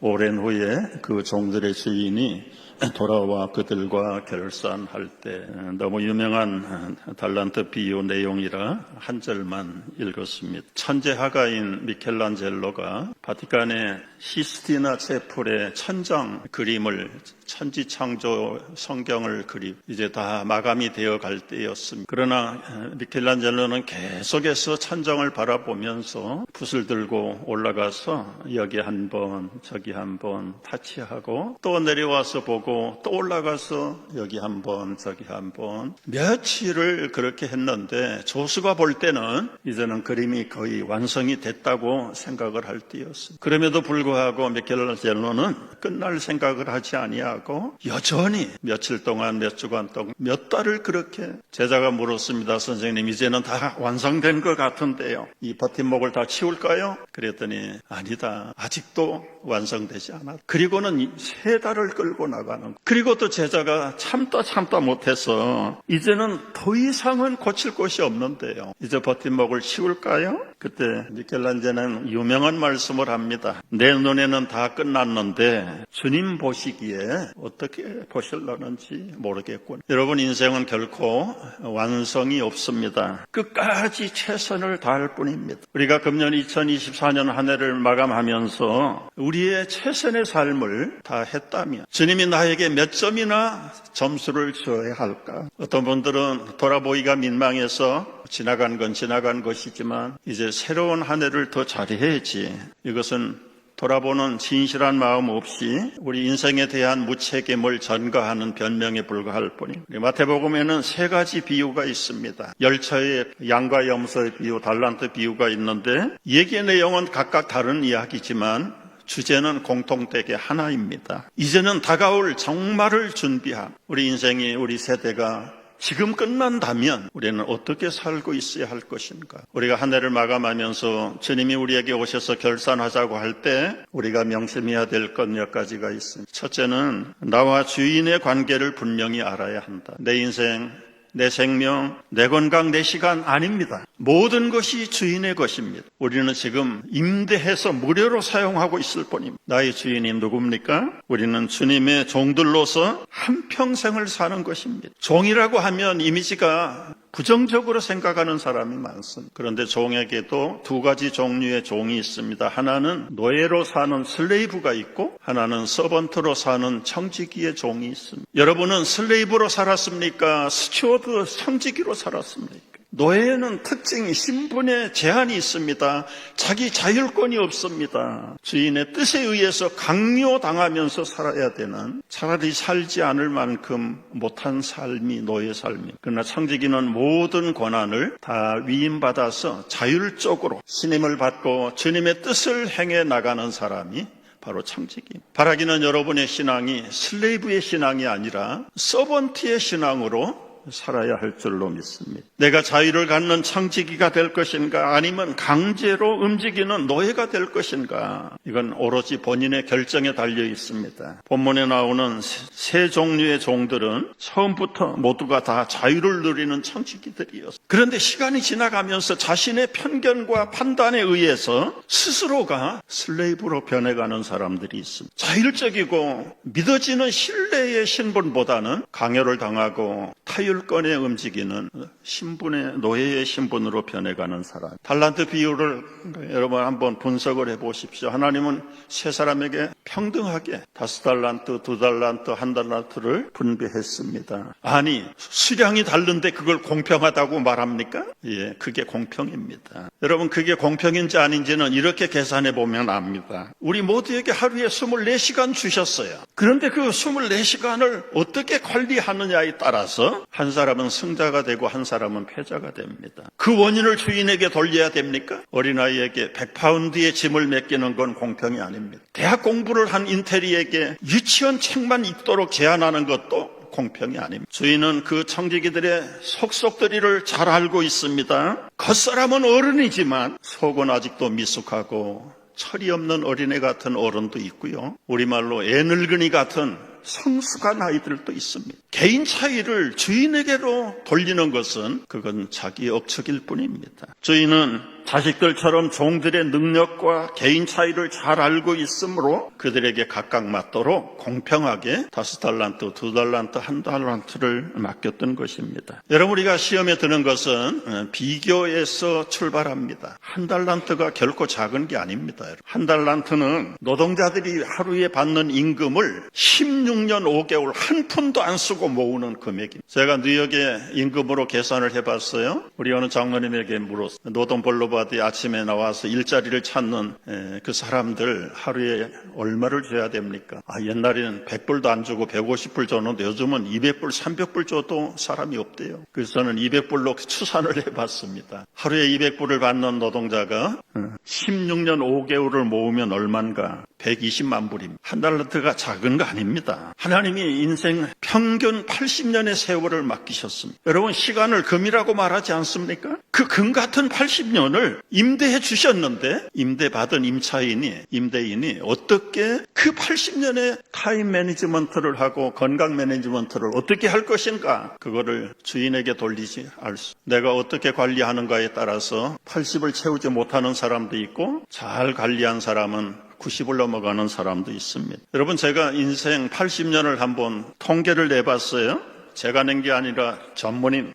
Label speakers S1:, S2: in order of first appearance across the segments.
S1: 오랜 후에 그 종들의 주인이 돌아와 그들과 결산할 때 너무 유명한 달란트 비유 내용이라 한 절만 읽었습니다. 천재 화가인 미켈란젤로가 바티칸의 시스티나 채플의 천장 그림을 천지창조 성경을 이제 다 마감이 되어 갈 때였습니다. 그러나 미켈란젤로는 계속해서 천장을 바라보면서 붓을 들고 올라가서 여기 한 번 저기 한 번 타치하고 또 내려와서 보고 또 올라가서 여기 한 번 저기 한 번 며칠을 그렇게 했는데 조수가 볼 때는 이제는 그림이 거의 완성이 됐다고 생각을 할 때였습니다. 그럼에도 불구하고 미켈란젤로는 끝날 생각을 하지 아니하고 여전히 며칠 동안 몇 주간 동안 몇 달을 그렇게 제자가 물었습니다. 선생님 이제는 다 완성된 것 같은데요. 이 버팀목을 다 치울까요? 그랬더니 아니다. 아직도 완성되지 않았다. 그리고는 3달을 끌고 나가는 그리고 또 제자가 참다 못해서 이제는 더 이상은 고칠 곳이 없는데요. 이제 버팀목을 치울까요? 그때 미켈란젤로는 유명한 말씀을 합니다. 내 눈에는 다 끝났는데 주님 보시기에 어떻게 보실려는지 모르겠군. 여러분 인생은 결코 완성이 없습니다. 끝까지 최선을 다할 뿐입니다. 우리가 금년 2024년 한 해를 마감하면서 우리의 최선의 삶을 다 했다면 주님이 나에게 몇 점이나 점수를 줘야 할까? 어떤 분들은 돌아보기가 민망해서 지나간 건 지나간 것이지만 이제 새로운 한 해를 더 잘해야지. 이것은 돌아보는 진실한 마음 없이 우리 인생에 대한 무책임을 전가하는 변명에 불과할 뿐입니다. 마태복음에는 3가지 비유가 있습니다. 열처의 양과 염소의 비유, 달란트 비유가 있는데 얘기의 내용은 각각 다른 이야기지만 주제는 공통되게 하나입니다. 이제는 다가올 정말을 준비한 우리 인생이 우리 세대가 지금 끝난다면 우리는 어떻게 살고 있어야 할 것인가? 우리가 한 해를 마감하면서 주님이 우리에게 오셔서 결산하자고 할 때 우리가 명심해야 될 것 몇 가지가 있습니다. 첫째는 나와 주인의 관계를 분명히 알아야 한다. 내 인생, 내 생명, 내 건강, 내 시간 아닙니다. 모든 것이 주인의 것입니다. 우리는 지금 임대해서 무료로 사용하고 있을 뿐입니다. 나의 주인이 누굽니까? 우리는 주님의 종들로서 한평생을 사는 것입니다. 종이라고 하면 이미지가 부정적으로 생각하는 사람이 많습니다. 그런데 종에게도 2가지 종류의 종이 있습니다. 하나는 노예로 사는 슬레이브가 있고 하나는 서번트로 사는 청지기의 종이 있습니다. 여러분은 슬레이브로 살았습니까? 스튜어드 청지기로 살았습니까? 노예는 특징이 신분에 제한이 있습니다. 자기 자율권이 없습니다. 주인의 뜻에 의해서 강요당하면서 살아야 되는 차라리 살지 않을 만큼 못한 삶이 노예 삶입니다. 그러나 청지기는 모든 권한을 다 위임받아서 자율적으로 신임을 받고 주님의 뜻을 행해 나가는 사람이 바로 청지기. 바라기는 여러분의 신앙이 슬레이브의 신앙이 아니라 서번트의 신앙으로 살아야 할 줄로 믿습니다. 내가 자유를 갖는 청지기가 될 것인가 아니면 강제로 움직이는 노예가 될 것인가, 이건 오로지 본인의 결정에 달려 있습니다. 본문에 나오는 3 종류의 종들은 처음부터 모두가 다 자유를 누리는 청지기들이었습니다. 그런데 시간이 지나가면서 자신의 편견과 판단에 의해서 스스로가 슬레이브로 변해가는 사람들이 있습니다. 자율적이고 믿어지는 신뢰의 신분보다는 강요를 당하고 타율권에 움직이는 신분의 노예의 신분으로 변해가는 사람. 달란트 비유를 여러분 한번 분석을 해보십시오. 하나님은 3사람에게 평등하게 5달란트, 2달란트, 1달란트를 분배했습니다. 아니, 수량이 다른데 그걸 공평하다고 말합니까? 예, 그게 공평입니다. 여러분, 그게 공평인지 아닌지는 이렇게 계산해 보면 압니다. 우리 모두에게 하루에 24시간 주셨어요. 그런데 그 24시간을 어떻게 관리하느냐에 따라서 한 사람은 승자가 되고 한 사람은 패자가 됩니다. 그 원인을 주인에게 돌려야 됩니까? 어린아이에게 100파운드의 짐을 맡기는 건 공평이 아닙니다. 대학 공부를 한 인테리에게 유치원 책만 읽도록 제한하는 것도 공평이 아닙니다. 주인은 그 청지기들의 속속들이를 잘 알고 있습니다. 겉사람은 어른이지만 속은 아직도 미숙하고 철이 없는 어린애 같은 어른도 있고요. 우리말로 애늙은이 같은 성숙한 아이들도 있습니다. 개인 차이를 주인에게로 돌리는 것은 그건 자기 억측일 뿐입니다. 주인은 자식들처럼 종들의 능력과 개인 차이를 잘 알고 있으므로 그들에게 각각 맞도록 공평하게 5달란트, 2달란트, 1달란트를 맡겼던 것입니다. 여러분, 우리가 시험에 드는 것은 비교에서 출발합니다. 1달란트가 결코 작은 게 아닙니다. 1달란트는 노동자들이 하루에 받는 임금을 16년 5개월 한 푼도 안 쓰고 모으는 금액입니다. 제가 뉴욕에 임금으로 계산을 해봤어요. 우리 어느 장로님에게 물었어요. 노동 볼로바드에 아침에 나와서 일자리를 찾는 그 사람들 하루에 얼마를 줘야 됩니까? 옛날에는 100불도 안 주고 150불 줬는데 요즘은 200불, 300불 줘도 사람이 없대요. 그래서 저는 200불로 추산을 해봤습니다. 하루에 200불을 받는 노동자가 16년 5개월을 모으면 얼마인가? 120만 불입니다. 1달란트가 작은 거 아닙니다. 하나님이 인생 평균 80년의 세월을 맡기셨습니다. 여러분, 시간을 금이라고 말하지 않습니까? 그 금 같은 80년을 임대해 주셨는데 임대받은 임대인이 어떻게 그 80년의 타임 매니지먼트를 하고 건강 매니지먼트를 어떻게 할 것인가? 그거를 주인에게 돌리지 않수. 내가 어떻게 관리하는가에 따라서 80을 채우지 못하는 사람도 있고 잘 관리한 사람은 90을 넘어가는 사람도 있습니다. 여러분, 제가 인생 80년을 한번 통계를 내봤어요. 제가 낸 게 아니라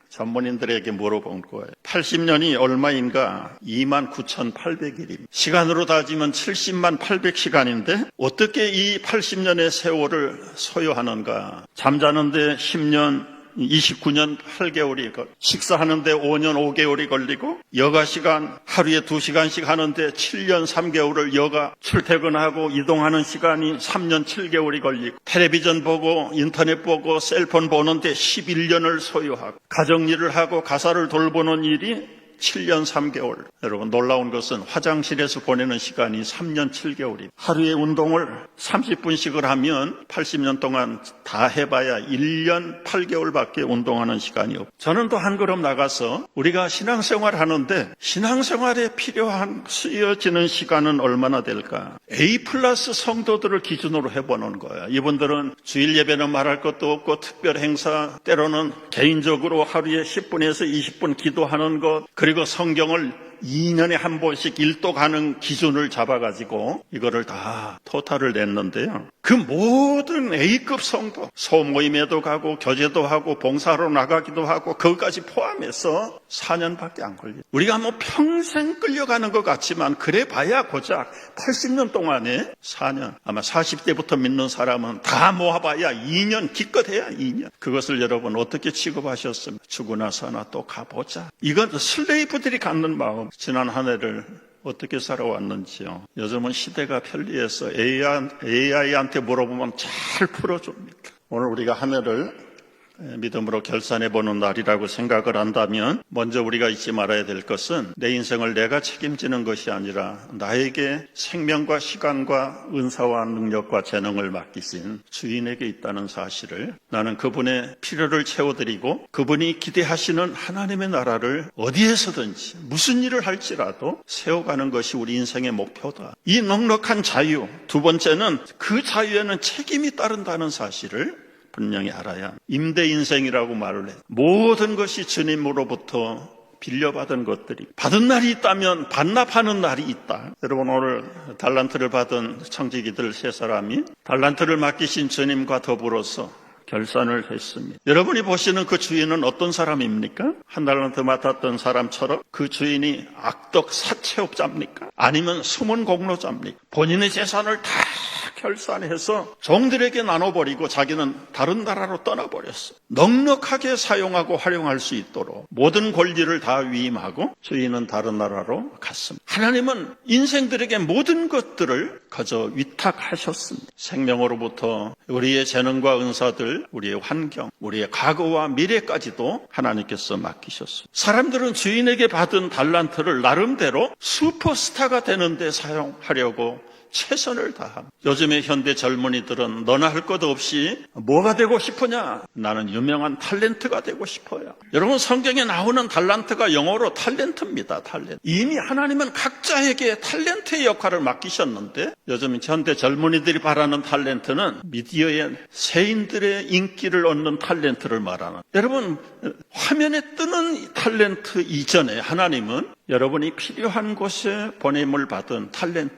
S1: 전문인들에게 물어본 거예요. 80년이 얼마인가? 29,800일입니다. 시간으로 따지면 70만 800시간인데 어떻게 이 80년의 세월을 소요하는가? 잠자는데 10년 29년 8개월이 식사하는데 5년 5개월이 걸리고 여가 시간 하루에 2시간씩 하는데 7년 3개월을 여가 출퇴근하고 이동하는 시간이 3년 7개월이 걸리고 텔레비전 보고 인터넷 보고 셀폰 보는데 11년을 소요하고 가정일을 하고 가사를 돌보는 일이 7년 3개월. 여러분, 놀라운 것은 화장실에서 보내는 시간이 3년 7개월입니다. 하루에 운동을 30분씩을 하면 80년 동안 다 해봐야 1년 8개월밖에 운동하는 시간이 없고, 저는 또 한 걸음 나가서 우리가 신앙생활 하는데 신앙생활에 필요한 쓰여지는 시간은 얼마나 될까? A+ 성도들을 기준으로 해보는 거예요. 이분들은 주일 예배는 말할 것도 없고 특별 행사, 때로는 개인적으로 하루에 10분에서 20분 기도하는 것, 그리고 성경을 2년에 한 번씩 일독하는 기준을 잡아가지고 이거를 다 토탈을 냈는데요. 그 모든 A급 성도, 소모임에도 가고 교제도 하고 봉사로 나가기도 하고 그것까지 포함해서 4년밖에 안 걸려요. 우리가 뭐 평생 끌려가는 것 같지만 그래 봐야 고작 80년 동안에 4년, 아마 40대부터 믿는 사람은 다 모아봐야 2년, 기껏해야 2년. 그것을 여러분 어떻게 취급하셨습니까? 죽으나 사나 또 가보자. 이건 슬레이브들이 갖는 마음. 지난 한 해를 어떻게 살아왔는지요. 요즘은 시대가 편리해서 AI한테 물어보면 잘 풀어줍니다. 오늘 우리가 한 해를 믿음으로 결산해보는 날이라고 생각을 한다면 먼저 우리가 잊지 말아야 될 것은 내 인생을 내가 책임지는 것이 아니라 나에게 생명과 시간과 은사와 능력과 재능을 맡기신 주인에게 있다는 사실을, 나는 그분의 필요를 채워드리고 그분이 기대하시는 하나님의 나라를 어디에서든지 무슨 일을 할지라도 세워가는 것이 우리 인생의 목표다. 이 넉넉한 자유, 두 번째는 그 자유에는 책임이 따른다는 사실을 분명히 알아야. 임대 인생이라고 말을 해요. 모든 것이 주님으로부터 빌려받은 것들이, 받은 날이 있다면 반납하는 날이 있다. 여러분, 오늘 달란트를 받은 청지기들 3사람이 달란트를 맡기신 주님과 더불어서 결산을 했습니다. 여러분이 보시는 그 주인은 어떤 사람입니까? 1달란트 맡았던 사람처럼 그 주인이 악덕 사채업자입니까? 아니면 숨은 공로자입니까? 본인의 재산을 다 결산해서 종들에게 나눠버리고 자기는 다른 나라로 떠나버렸어. 넉넉하게 사용하고 활용할 수 있도록 모든 권리를 다 위임하고 주인은 다른 나라로 갔습니다. 하나님은 인생들에게 모든 것들을 거저 위탁하셨습니다. 생명으로부터 우리의 재능과 은사들, 우리의 환경, 우리의 과거와 미래까지도 하나님께서 맡기셨습니다. 사람들은 주인에게 받은 달란트를 나름대로 슈퍼스타가 되는데 사용하려고 최선을 다함. 요즘의 현대 젊은이들은 너나 할 것 없이 뭐가 되고 싶으냐? 나는 유명한 탤런트가 되고 싶어요. 여러분, 성경에 나오는 달란트가 영어로 탤런트입니다. 탤런트. 이미 하나님은 각자에게 탤런트의 역할을 맡기셨는데 요즘 현대 젊은이들이 바라는 탤런트는 미디어의 세인들의 인기를 얻는 탤런트를 말하는. 여러분, 화면에 뜨는 탤런트 이전에 하나님은 여러분이 필요한 곳에 보냄을 받은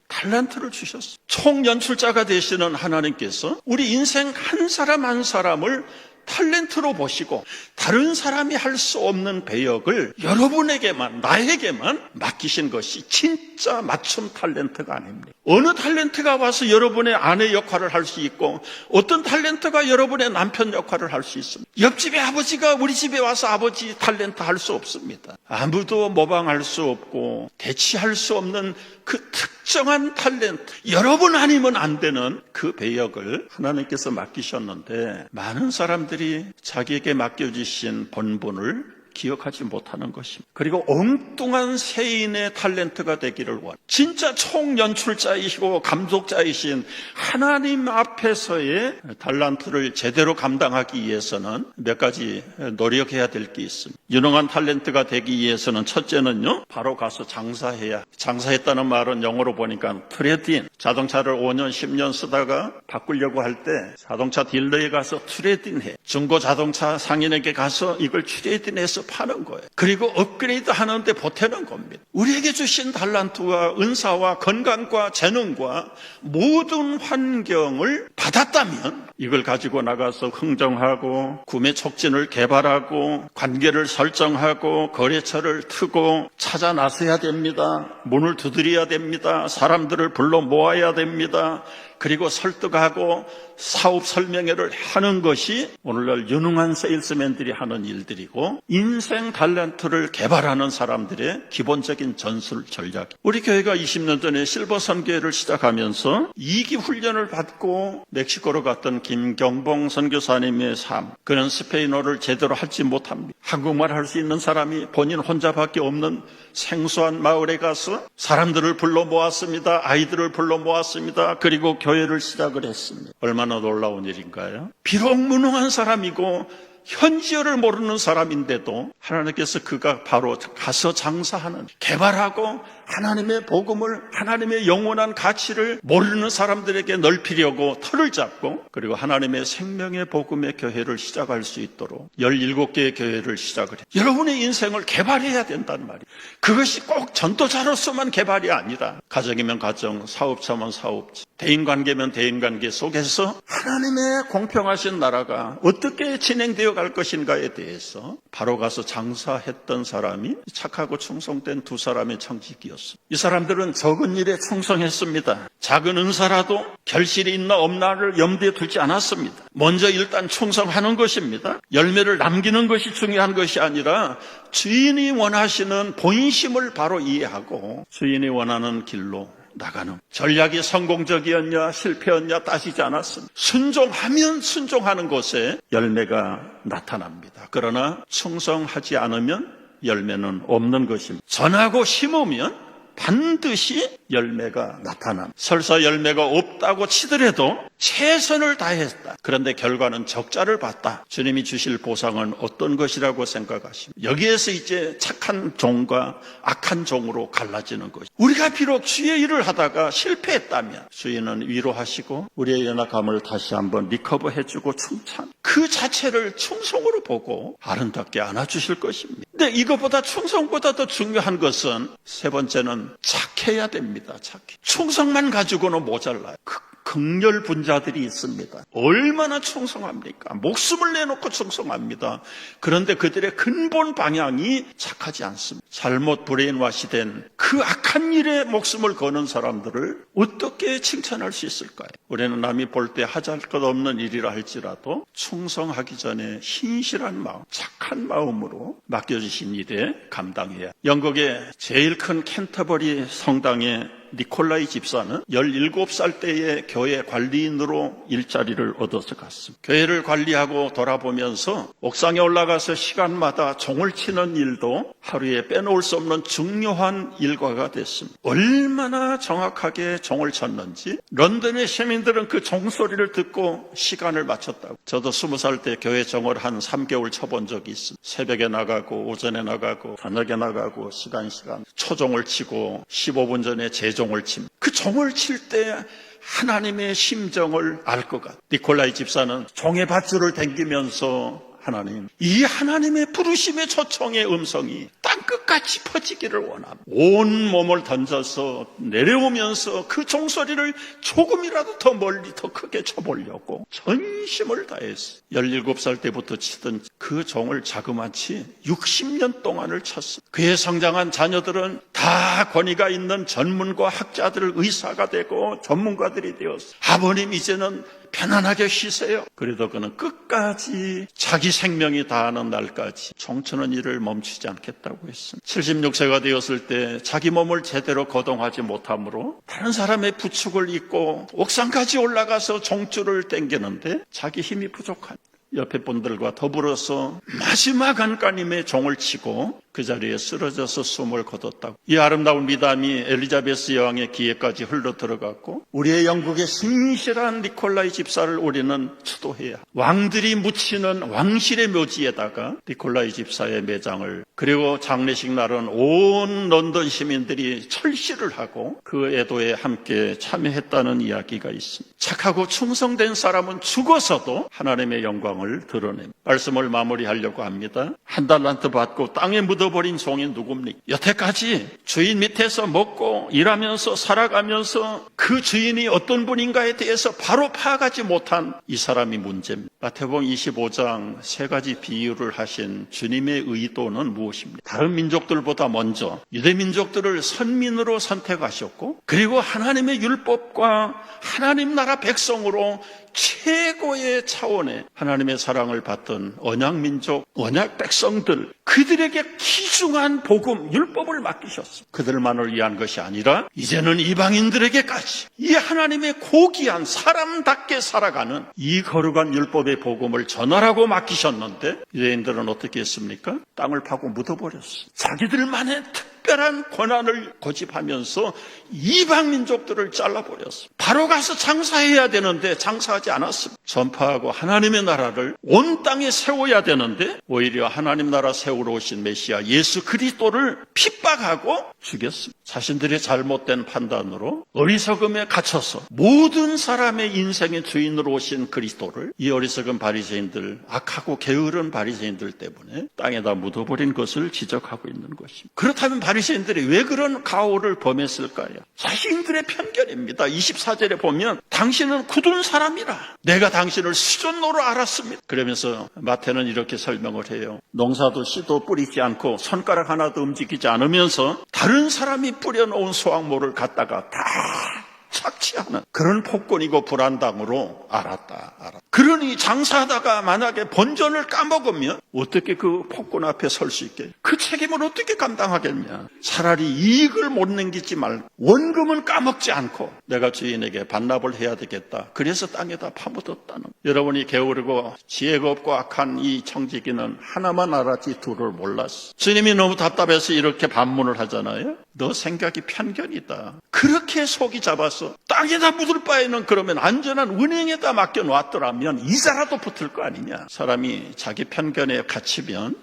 S1: 탈란트를 주셨어요. 총연출자가 되시는 하나님께서 우리 인생 한 사람 한 사람을 탤런트로 보시고 다른 사람이 할 수 없는 배역을 여러분에게만, 나에게만 맡기신 것이 진짜 맞춤 탤런트가 아닙니다. 어느 탤런트가 와서 여러분의 아내 역할을 할 수 있고 어떤 탤런트가 여러분의 남편 역할을 할 수 있습니다. 옆집의 아버지가 우리 집에 와서 아버지 탤런트 할 수 없습니다. 아무도 모방할 수 없고 대치할 수 없는 그 특정한 탤런트, 여러분 아니면 안 되는 그 배역을 하나님께서 맡기셨는데 많은 사람들이 자기에게 맡겨주신 본분을 기억하지 못하는 것입니다. 그리고 엉뚱한 세인의 탤런트가 되기를 원합니다. 진짜 총연출자이시고 감독자이신 하나님 앞에서의 탤런트를 제대로 감당하기 위해서는 몇 가지 노력해야 될 게 있습니다. 유능한 탤런트가 되기 위해서는 첫째는요, 바로 가서 장사해야. 장사했다는 말은 영어로 보니까 트레이드인. 자동차를 5년, 10년 쓰다가 바꾸려고 할 때 자동차 딜러에 가서 트레이드인해. 중고 자동차 상인에게 가서 이걸 트레이드인해서 파는 거예요. 그리고 업그레이드 하는데 보태는 겁니다. 우리에게 주신 달란트와 은사와 건강과 재능과 모든 환경을 받았다면 이걸 가지고 나가서 흥정하고 구매 촉진을 개발하고 관계를 설정하고 거래처를 트고 찾아 나서야 됩니다. 문을 두드려야 됩니다. 사람들을 불러 모아야 됩니다. 그리고 설득하고 사업 설명회를 하는 것이 오늘날 유능한 세일스맨들이 하는 일들이고 인생 탤런트를 개발하는 사람들의 기본적인 전술 전략. 우리 교회가 20년 전에 실버 선교회를 시작하면서 2기 훈련을 받고 멕시코로 갔던 김경봉 선교사님의 삶. 그는 스페인어를 제대로 하지 못합니다. 한국말 할 수 있는 사람이 본인 혼자밖에 없는 생소한 마을에 가서 사람들을 불러 모았습니다. 아이들을 불러 모았습니다. 그리고 교회를 시작을 했습니다. 얼마나 놀라운 일인가요? 비록 무능한 사람이고 현지어를 모르는 사람인데도 하나님께서 그가 바로 가서 장사하는, 개발하고 하나님의 복음을, 하나님의 영원한 가치를 모르는 사람들에게 넓히려고 틀을 잡고 그리고 하나님의 생명의 복음의 교회를 시작할 수 있도록 17개의 교회를 시작을 해요. 여러분의 인생을 개발해야 된다는 말이에요. 그것이 꼭 전도자로서만 개발이 아니라 가정이면 가정, 사업자면 사업자, 대인관계면 대인관계 속에서 하나님의 공평하신 나라가 어떻게 진행되어 갈 것인가에 대해서 바로 가서 장사했던 사람이 착하고 충성된 두 사람의 청지기였습니다. 이 사람들은 적은 일에 충성했습니다. 작은 은사라도 결실이 있나 없나를 염두에 두지 않았습니다. 먼저 일단 충성하는 것입니다. 열매를 남기는 것이 중요한 것이 아니라 주인이 원하시는 본심을 바로 이해하고 주인이 원하는 길로 나가는 전략이 성공적이었냐 실패였냐 따지지 않았습니다. 순종하면 순종하는 곳에 열매가 나타납니다. 그러나 충성하지 않으면 열매는 없는 것입니다. 전하고 심으면 반드시 열매가 나타납니다. 설사 열매가 없다고 치더라도 최선을 다했다. 그런데 결과는 적자를 봤다. 주님이 주실 보상은 어떤 것이라고 생각하십니까? 여기에서 이제 착한 종과 악한 종으로 갈라지는 것이죠. 우리가 비록 주의 일을 하다가 실패했다면 주인은 위로하시고 우리의 연약함을 다시 한번 리커버해주고 칭찬, 그 자체를 충성으로 보고 아름답게 안아주실 것입니다. 근데 이것보다 충성보다 더 중요한 것은 세 번째는 착해야 됩니다. 착해. 충성만 가지고는 모자라요. 극렬 분자들이 있습니다. 얼마나 충성합니까? 목숨을 내놓고 충성합니다. 그런데 그들의 근본 방향이 착하지 않습니다. 잘못 브레인와시 된 그 악한 일에 목숨을 거는 사람들을 어떻게 칭찬할 수 있을까요? 우리는 남이 볼 때 하잘 것 없는 일이라 할지라도 충성하기 전에 신실한 마음, 착한 마음으로 맡겨주신 일에 감당해야. 영국의 제일 큰 캔터버리 성당의 니콜라이 집사는 17살 때에 교회 관리인으로 일자리를 얻어서 갔습니다. 교회를 관리하고 돌아보면서 옥상에 올라가서 시간마다 종을 치는 일도 하루에 빼놓을 수 없는 중요한 일과가 됐습니다. 얼마나 정확하게 종을 쳤는지 런던의 시민들은 그 종소리를 듣고 시간을 맞췄다고. 저도 20살 때 교회 종을 한 3개월 쳐본 적이 있습니다. 새벽에 나가고 오전에 나가고 저녁에 나가고 시간 초종을 치고 15분 전에 재종을 칩니다. 그 종을 칠 때 하나님의 심정을 알 것 같아요. 니콜라이 집사는 종의 밧줄을 당기면서 하나님, 이 하나님의 부르심의 초청의 음성이 땅끝까지 퍼지기를 원합니다. 온 몸을 던져서 내려오면서 그 종소리를 조금이라도 더 멀리 더 크게 쳐보려고 전심을 다해서 17살 때부터 치던 그 종을 자그마치 60년 동안을 쳤습니다. 그의 성장한 자녀들은 다 권위가 있는 전문가 학자들, 의사가 되고 전문가들이 되었어요. 아버님 이제는 편안하게 쉬세요. 그래도 그는 끝까지 자기 생명이 다하는 날까지 종치는 일을 멈추지 않겠다고 했습니다. 76세가 되었을 때 자기 몸을 제대로 거동하지 못하므로 다른 사람의 부축을 입고 옥상까지 올라가서 종줄을 당기는데 자기 힘이 부족한 옆에 분들과 더불어서 마지막 안간힘에 종을 치고 그 자리에 쓰러져서 숨을 거뒀다고. 이 아름다운 미담이 엘리자베스 여왕의 귀에까지 흘러 들어갔고 우리의 영국의 신실한 니콜라이 집사를 우리는 추도해야, 왕들이 묻히는 왕실의 묘지에다가 니콜라이 집사의 매장을, 그리고 장례식 날은 온 런던 시민들이 철시를 하고 그 애도에 함께 참여했다는 이야기가 있습니다. 착하고 충성된 사람은 죽어서도 하나님의 영광을 드러냅니다. 말씀을 마무리하려고 합니다. 한 달란트 받고 땅에 묻어버린 종이 누굽니까? 여태까지 주인 밑에서 먹고 일하면서 살아가면서 그 주인이 어떤 분인가에 대해서 바로 파악하지 못한 이 사람이 문제입니다. 마태복음 25장 세 가지 비유를 하신 주님의 의도는 무엇입니까? 다른 민족들보다 먼저 유대 민족들을 선민으로 선택하셨고, 그리고 하나님의 율법과 하나님 나라 백성으로 최고의 차원의 하나님의 사랑을 받던 언약민족, 언약 백성들, 그들에게 귀중한 복음, 율법을 맡기셨습니다. 그들만을 위한 것이 아니라 이제는 이방인들에게까지 이 하나님의 고귀한 사람답게 살아가는 이 거룩한 율법의 복음을 전하라고 맡기셨는데 유대인들은 어떻게 했습니까? 땅을 파고 묻어버렸어요. 자기들만의 특별한 권한을 고집하면서 이방 민족들을 잘라버렸어요. 바로 가서 장사해야 되는데 장사하지 않았습니다. 전파하고 하나님의 나라를 온 땅에 세워야 되는데 오히려 하나님 나라 세우러 오신 메시아 예수 그리스도를 핍박하고 죽였습니다. 자신들의 잘못된 판단으로 어리석음에 갇혀서 모든 사람의 인생의 주인으로 오신 그리스도를 이 어리석은 바리새인들, 악하고 게으른 바리새인들 때문에 땅에다 묻어버린 것을 지적하고 있는 것입니다. 그렇다면 바리새인들이 왜 그런 가오를 범했을까요? 자신들의 편견입니다. 24절에 보면 당신은 굳은 사람이라 내가 당신을 수전노로 알았습니다. 그러면서 마태는 이렇게 설명을 해요. 농사도 씨도 뿌리지 않고 손가락 하나도 움직이지 않으면서 다른 사람이 뿌려놓은 수확물을 갖다가 다 착취하는 그런 폭군이고 불안당으로 알았다. 그러니 장사하다가 만약에 본전을 까먹으면 어떻게 그 폭군 앞에 설 수 있게, 그 책임을 어떻게 감당하겠냐. 차라리 이익을 못 남기지 말고 원금은 까먹지 않고 내가 주인에게 반납을 해야 되겠다. 그래서 땅에다 파묻었다는. 여러분이 게으르고 지혜가 없고 악한 이 청지기는 하나만 알았지 둘을 몰랐어. 주님이 너무 답답해서 이렇게 반문을 하잖아요. 너 생각이 편견이다. 그렇게 속이 잡아서 땅에다 묻을 바에는 그러면 안전한 은행에다 맡겨놨더라면 이자라도 붙을 거 아니냐. 사람이 자기 편견에 갇히면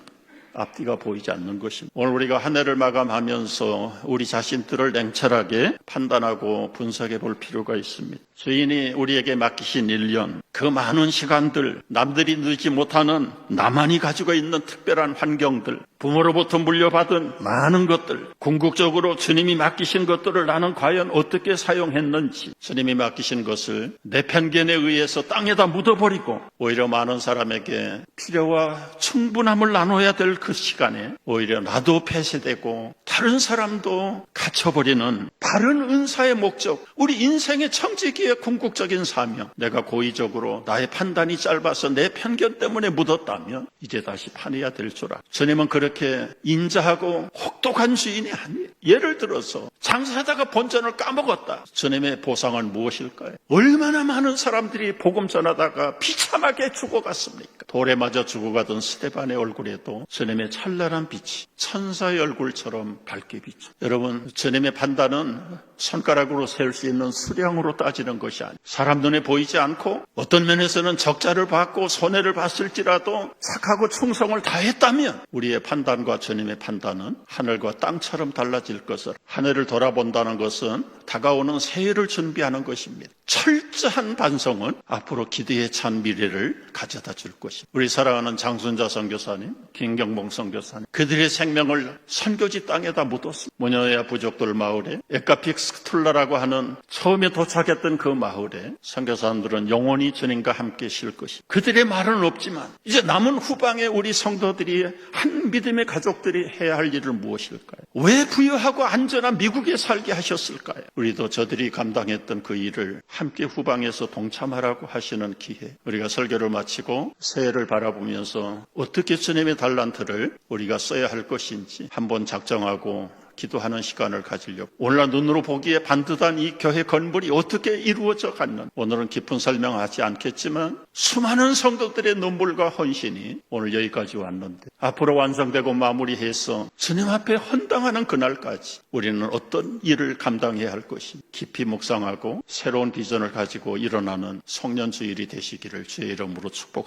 S1: 앞뒤가 보이지 않는 것입니다. 오늘 우리가 한 해를 마감하면서 우리 자신들을 냉철하게 판단하고 분석해 볼 필요가 있습니다. 주인이 우리에게 맡기신 1년, 그 많은 시간들, 남들이 누리지 못하는 나만이 가지고 있는 특별한 환경들, 부모로부터 물려받은 많은 것들, 궁극적으로 주님이 맡기신 것들을 나는 과연 어떻게 사용했는지, 주님이 맡기신 것을 내 편견에 의해서 땅에다 묻어버리고 오히려 많은 사람에게 필요와 충분함을 나눠야 될 그 시간에 오히려 나도 폐쇄되고 다른 사람도 갇혀버리는 바른 은사의 목적, 우리 인생의 청지기의 궁극적인 사명, 내가 고의적으로 나의 판단이 짧아서 내 편견 때문에 묻었다면 이제 다시 파내야 될 줄 알아. 주님은 그렇게 인자하고 혹독한 주인이 아니에요. 예를 들어서 장사하다가 본전을 까먹었다. 주님의 보상은 무엇일까요? 얼마나 많은 사람들이 복음 전하다가 비참하게 죽어갔습니까? 돌에 맞아 죽어가던 스데반의 얼굴에도 주님의 찬란한 빛이 천사의 얼굴처럼 밝게 비쳐. 여러분, 주님의 판단은 손가락으로 세울 수 있는 수량으로 따지는 것이 아니에요. 사람 눈에 보이지 않고 어떤 어떤 면에서는 적자를 받고 손해를 봤을지라도 착하고 충성을 다했다면 우리의 판단과 주님의 판단은 하늘과 땅처럼 달라질 것을, 한 해를 돌아본다는 것은 다가오는 새해를 준비하는 것입니다. 철저한 반성은 앞으로 기대에 찬 미래를 가져다 줄 것입니다. 우리 사랑하는 장순자 선교사님, 김경봉 선교사님, 그들의 생명을 선교지 땅에다 묻었습니다. 모녀야 부족들 마을에 에카픽스툴라라고 하는 처음에 도착했던 그 마을에 선교사님들은 영원히 주님과 함께 쉴 것입니다. 그들의 말은 없지만 이제 남은 후방에 우리 성도들이 한 믿음의 가족들이 해야 할 일은 무엇일까요? 왜 부유하고 안전한 미국에 살게 하셨을까요? 우리도 저들이 감당했던 그 일을 함께 후방에서 동참하라고 하시는 기회, 우리가 설교를 마치고 새해를 바라보면서 어떻게 주님의 달란트를 우리가 써야 할 것인지 한번 작정하고 기도하는 시간을 가지려고, 오늘날 눈으로 보기에 반듯한 이 교회 건물이 어떻게 이루어져 갔는, 오늘은 깊은 설명하지 않겠지만 수많은 성도들의 눈물과 헌신이 오늘 여기까지 왔는데, 앞으로 완성되고 마무리해서 주님 앞에 헌당하는 그날까지 우리는 어떤 일을 감당해야 할 것인지 깊이 묵상하고 새로운 비전을 가지고 일어나는 송년주일이 되시기를 주의 이름으로 축복합니다.